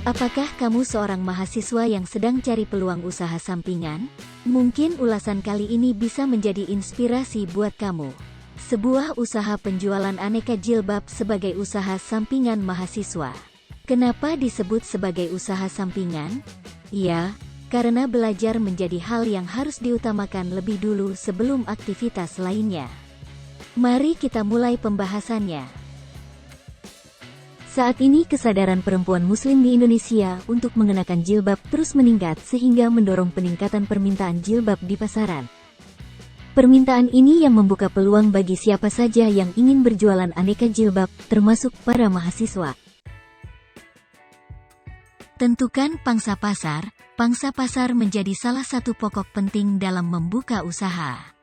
Apakah kamu seorang mahasiswa yang sedang cari peluang usaha sampingan? Mungkin ulasan kali ini bisa menjadi inspirasi buat kamu. Sebuah usaha penjualan aneka jilbab sebagai usaha sampingan mahasiswa. Kenapa disebut sebagai usaha sampingan? Ya, karena belajar menjadi hal yang harus diutamakan lebih dulu sebelum aktivitas lainnya. Mari kita mulai pembahasannya. Saat ini kesadaran perempuan muslim di Indonesia untuk mengenakan jilbab terus meningkat sehingga mendorong peningkatan permintaan jilbab di pasaran. Permintaan ini yang membuka peluang bagi siapa saja yang ingin berjualan aneka jilbab, termasuk para mahasiswa. Tentukan pangsa pasar. Pangsa pasar menjadi salah satu pokok penting dalam membuka usaha.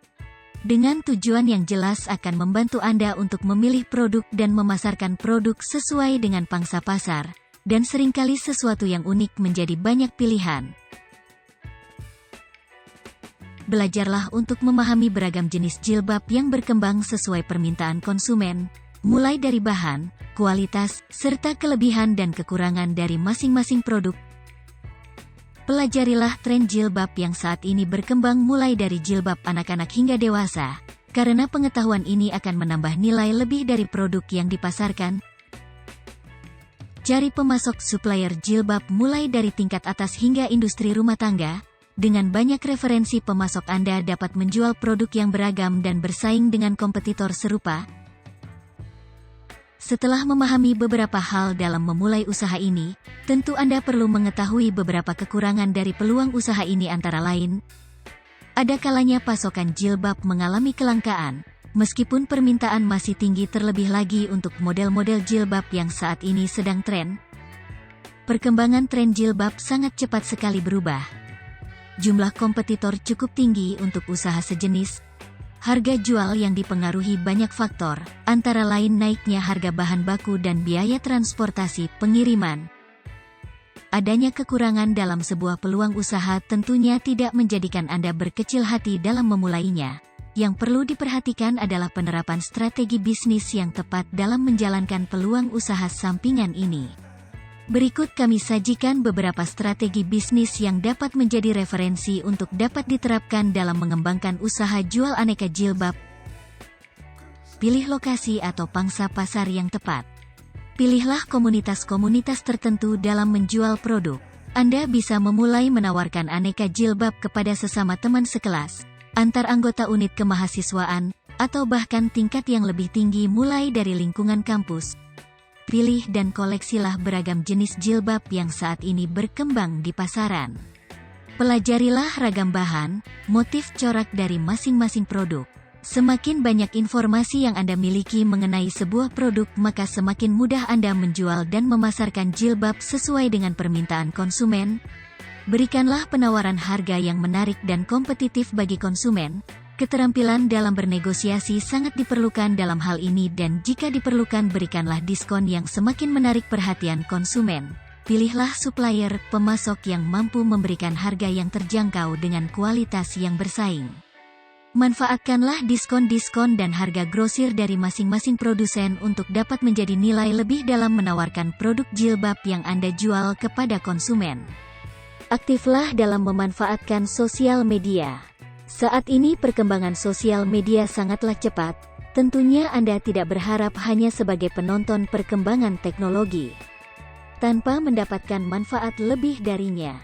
Dengan tujuan yang jelas akan membantu Anda untuk memilih produk dan memasarkan produk sesuai dengan pangsa pasar, dan seringkali sesuatu yang unik menjadi banyak pilihan. Belajarlah untuk memahami beragam jenis jilbab yang berkembang sesuai permintaan konsumen, mulai dari bahan, kualitas, serta kelebihan dan kekurangan dari masing-masing produk. Pelajarilah tren jilbab yang saat ini berkembang mulai dari jilbab anak-anak hingga dewasa, karena pengetahuan ini akan menambah nilai lebih dari produk yang dipasarkan. Cari pemasok supplier jilbab mulai dari tingkat atas hingga industri rumah tangga. Dengan banyak referensi pemasok Anda dapat menjual produk yang beragam dan bersaing dengan kompetitor serupa. Setelah memahami beberapa hal dalam memulai usaha ini, tentu Anda perlu mengetahui beberapa kekurangan dari peluang usaha ini antara lain. Ada kalanya pasokan jilbab mengalami kelangkaan, meskipun permintaan masih tinggi terlebih lagi untuk model-model jilbab yang saat ini sedang tren. Perkembangan tren jilbab sangat cepat sekali berubah. Jumlah kompetitor cukup tinggi untuk usaha sejenis. Harga jual yang dipengaruhi banyak faktor, antara lain naiknya harga bahan baku dan biaya transportasi pengiriman. Adanya kekurangan dalam sebuah peluang usaha tentunya tidak menjadikan Anda berkecil hati dalam memulainya. Yang perlu diperhatikan adalah penerapan strategi bisnis yang tepat dalam menjalankan peluang usaha sampingan ini. Berikut kami sajikan beberapa strategi bisnis yang dapat menjadi referensi untuk dapat diterapkan dalam mengembangkan usaha jual aneka jilbab. Pilih lokasi atau pangsa pasar yang tepat. Pilihlah komunitas-komunitas tertentu dalam menjual produk. Anda bisa memulai menawarkan aneka jilbab kepada sesama teman sekelas, antar anggota unit kemahasiswaan, atau bahkan tingkat yang lebih tinggi mulai dari lingkungan kampus. Pilih dan koleksilah beragam jenis jilbab yang saat ini berkembang di pasaran. Pelajarilah ragam bahan, motif corak dari masing-masing produk. Semakin banyak informasi yang Anda miliki mengenai sebuah produk, maka semakin mudah Anda menjual dan memasarkan jilbab sesuai dengan permintaan konsumen. Berikanlah penawaran harga yang menarik dan kompetitif bagi konsumen. Keterampilan dalam bernegosiasi sangat diperlukan dalam hal ini dan jika diperlukan berikanlah diskon yang semakin menarik perhatian konsumen. Pilihlah supplier, pemasok yang mampu memberikan harga yang terjangkau dengan kualitas yang bersaing. Manfaatkanlah diskon-diskon dan harga grosir dari masing-masing produsen untuk dapat menjadi nilai lebih dalam menawarkan produk jilbab yang Anda jual kepada konsumen. Aktiflah dalam memanfaatkan sosial media. Saat ini perkembangan sosial media sangatlah cepat, tentunya Anda tidak berharap hanya sebagai penonton perkembangan teknologi, tanpa mendapatkan manfaat lebih darinya.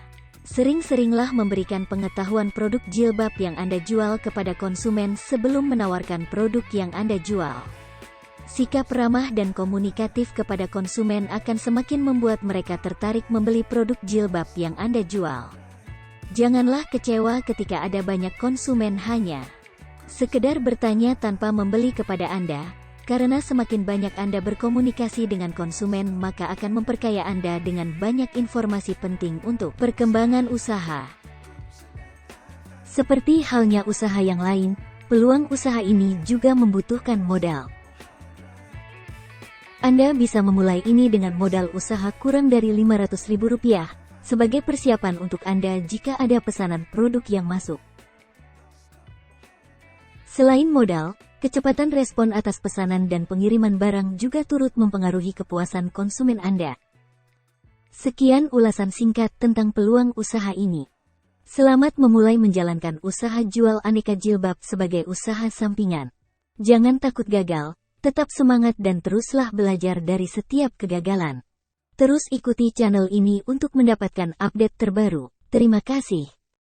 Sering-seringlah memberikan pengetahuan produk jilbab yang Anda jual kepada konsumen sebelum menawarkan produk yang Anda jual. Sikap ramah dan komunikatif kepada konsumen akan semakin membuat mereka tertarik membeli produk jilbab yang Anda jual. Janganlah kecewa ketika ada banyak konsumen hanya sekedar bertanya tanpa membeli kepada Anda, karena semakin banyak Anda berkomunikasi dengan konsumen maka akan memperkaya Anda dengan banyak informasi penting untuk perkembangan usaha. Seperti halnya usaha yang lain, peluang usaha ini juga membutuhkan modal. Anda bisa memulai ini dengan modal usaha kurang dari Rp500.000. Sebagai persiapan untuk Anda jika ada pesanan produk yang masuk. Selain modal, kecepatan respon atas pesanan dan pengiriman barang juga turut mempengaruhi kepuasan konsumen Anda. Sekian ulasan singkat tentang peluang usaha ini. Selamat memulai menjalankan usaha jual aneka jilbab sebagai usaha sampingan. Jangan takut gagal, tetap semangat dan teruslah belajar dari setiap kegagalan. Terus ikuti channel ini untuk mendapatkan update terbaru. Terima kasih.